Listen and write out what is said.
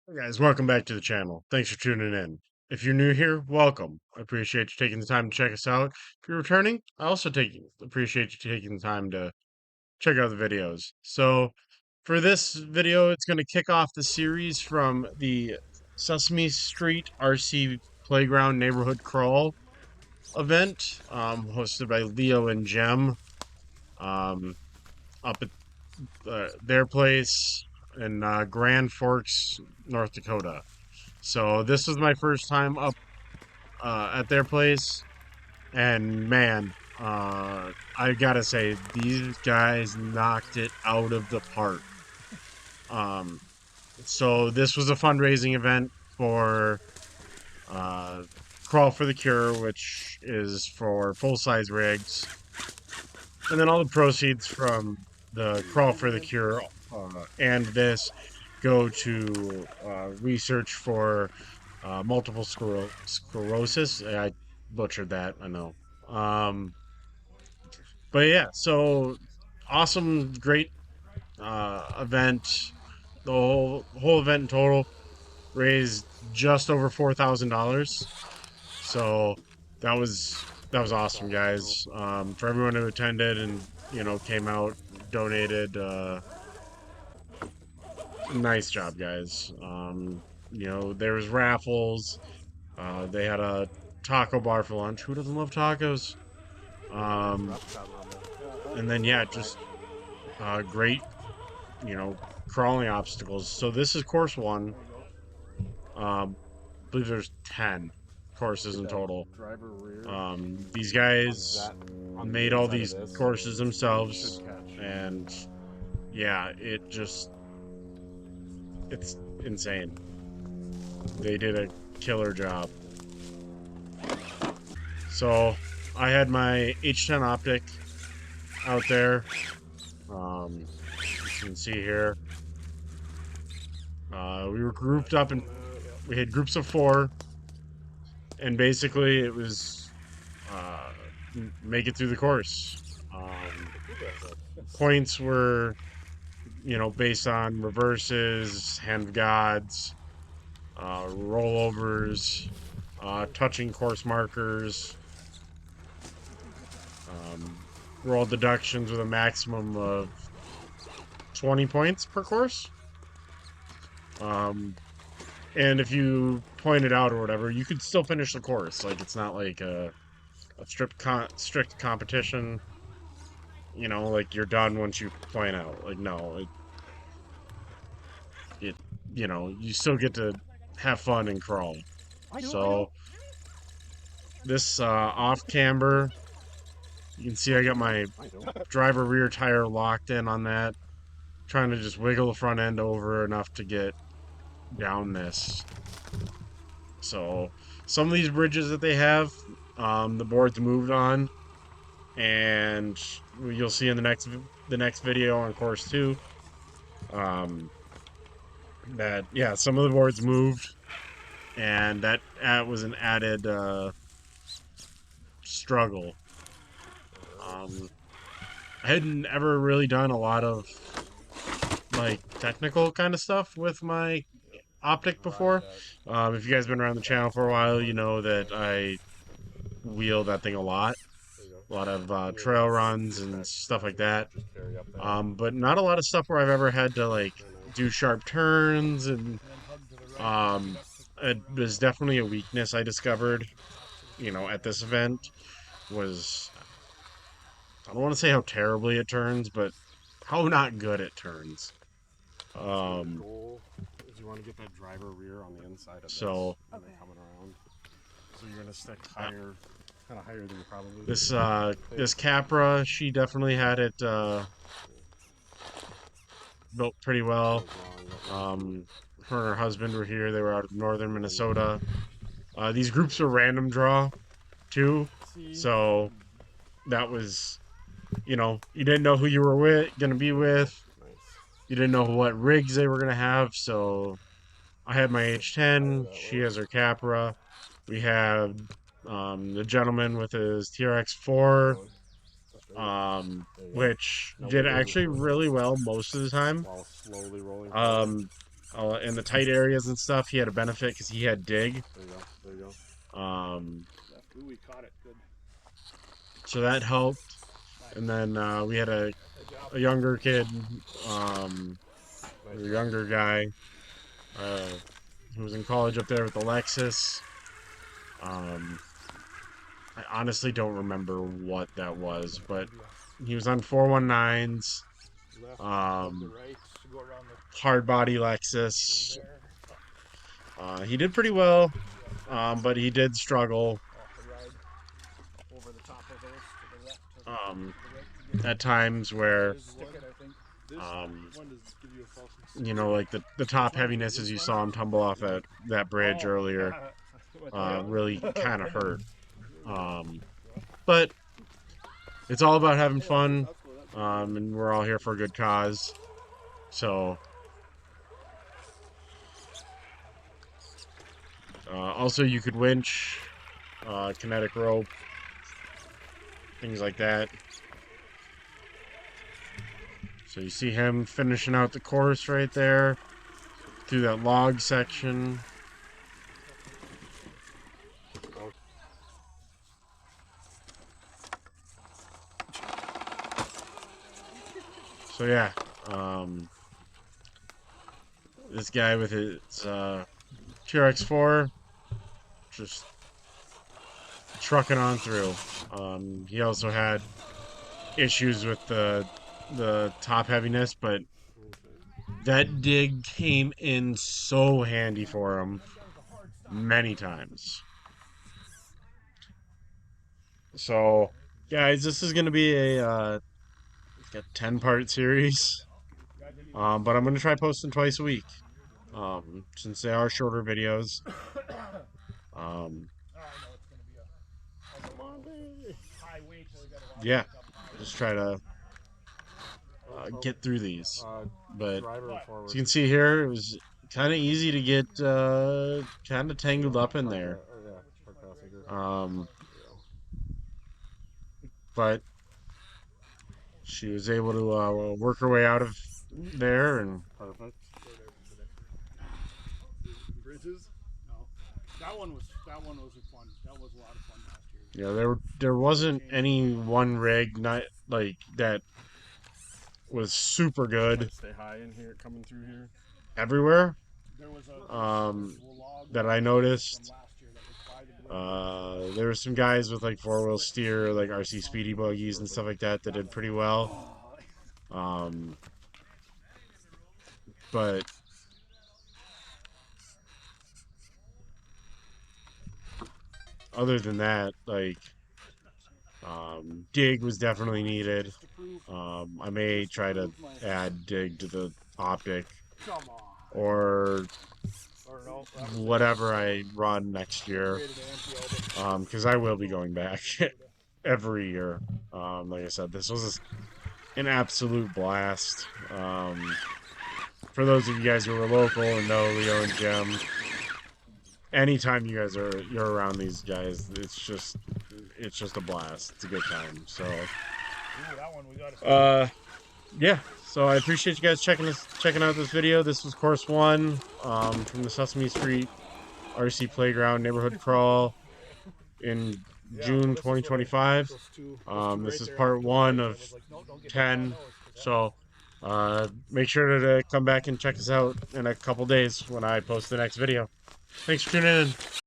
Hey guys, welcome back to the channel. Thanks for tuning in. If you're new here, welcome. I appreciate you taking the time to check us out. If you're returning, I also appreciate you taking the time to check out the videos. So, for this video, it's going to kick off the series from the Sesame Street RC Playground Neighborhood Crawl event, hosted by Leo and Jem, um, up at their place in Grand Forks, North Dakota. So this was my first time up at their place, and man, I gotta say these guys knocked it out of the park. Um, so this was a fundraising event for uh, Crawl for the Cure, which is for full size rigs, and then all the proceeds from the Crawl for the Cure and this go to research for multiple sclerosis. I butchered that, I know. Um, but yeah, so awesome, great event. The whole event in total raised just over $4,000. So that was awesome, guys. For everyone who attended and came out, donated. Nice job, guys. There was raffles. They had a taco bar for lunch. Who doesn't love tacos? Um, and then yeah, just great, you know, crawling obstacles. So this is course one. I believe there's 10 courses in total. These guys made all these courses themselves, and yeah, it's insane. They did a killer job. So I had my H10 optic out there. You can see here. We were grouped up and we had groups of four, and basically it was uh, make it through the course. Points were, based on reverses, hand of gods, rollovers, touching course markers, um, roll deductions with a maximum of 20 points per course. Um, and if you point it out or whatever, you could still finish the course. Like it's not like a strict competition. Like you're done once you point out. Like no, it you still get to have fun and crawl. So this off camber, you can see I got my driver rear tire locked in on that, trying to just wiggle the front end over enough to get down this. So some of these bridges that they have, the board's moved on, and you'll see in the next video on course two, um, that yeah, some of the boards moved, and that was an added struggle. Um, I hadn't ever really done a lot of like technical kind of stuff with my optic before. If you guys been around the channel for a while, you know that I wheel that thing a lot of trail runs and stuff like that. But not a lot of stuff where I've ever had to like do sharp turns, and um, it was definitely a weakness I discovered. At this event was, I don't want to say how terribly it turns, but how not good it turns. Um, Is you want to get that driver rear on the inside of so this, and then coming around. So you're gonna stick higher, kind of higher than you probably this Capra, she definitely had it built pretty well. Um, her and her husband were here. They were out of northern Minnesota. These groups are random draw too, so that was, you didn't know who you were gonna be with. You didn't know what rigs they were gonna have. So I had my H10. She has her Capra. We have the gentleman with his TRX4, which did actually really well most of the time. while slowly rolling. Um, in the tight areas and stuff, he had a benefit because he had dig. There you go. There you go. Um, Ooh, we caught it. Good. so that helped. And then we had Good job. a younger kid, um, Nice a job. younger guy, uh, who was in college up there with Alexis. Um, I honestly don't remember what that was, but he was on 419s, Left, left to um, right. Go around the hard body thing Lexus. there. He did pretty well, Yeah, but he did struggle off the ride. Over the top of those to the left, to um, the right. To at times where get stick it, I think. This um, one does give you a false like the top one? heaviness as This you one? saw him tumble off that bridge Oh, earlier yeah. What the hell? really kind of hurt. Um, but it's all about having fun, and we're all here for a good cause. So, also you could winch, kinetic rope, things like that. So you see him finishing out the course right there through that log section. So yeah, um, this guy with his TRX4 just trucking on through. He also had issues with the top heaviness, but that dig came in so handy for him many times. So, guys, this is gonna be a 10-part series. But I'm gonna try posting twice a week. Since they are shorter videos. Um, Oh, I know it's gonna be a high weight, so we gotta watch yeah, it up high. just try to get through these. But Driver What? forward. as you can see here, it was kind of easy to get kind of tangled up in Park, there. yeah, park passenger. Um, but she was able to work her way out of there, and Perfect. Bridges? No. That one was fun. That was a lot of fun last year. there wasn't any one rig not like that was super good Stay high in here, coming through here. everywhere. There was a Um, log that I from noticed. last year that was by the bridge. There were some guys with like four-wheel steer, like RC Speedy buggies and stuff like that that did pretty well. Um, but other than that, like dig was definitely needed. I may try to add dig to the optic Come on. or Or no, that was whatever I run next year, created an empty album. because I will be going back every year. Like I said, this was an absolute blast. For those of you guys who are local and know Leo and Jim, anytime you're around these guys, it's just a blast. It's a good time. So, Ooh, that one we got to yeah. So I appreciate you guys checking out this video. This was course one, from the Sesame Street RC Playground Neighborhood Crawl in June 2025. This is part one of 10. So make sure to come back and check us out in a couple days when I post the next video. Thanks for tuning in.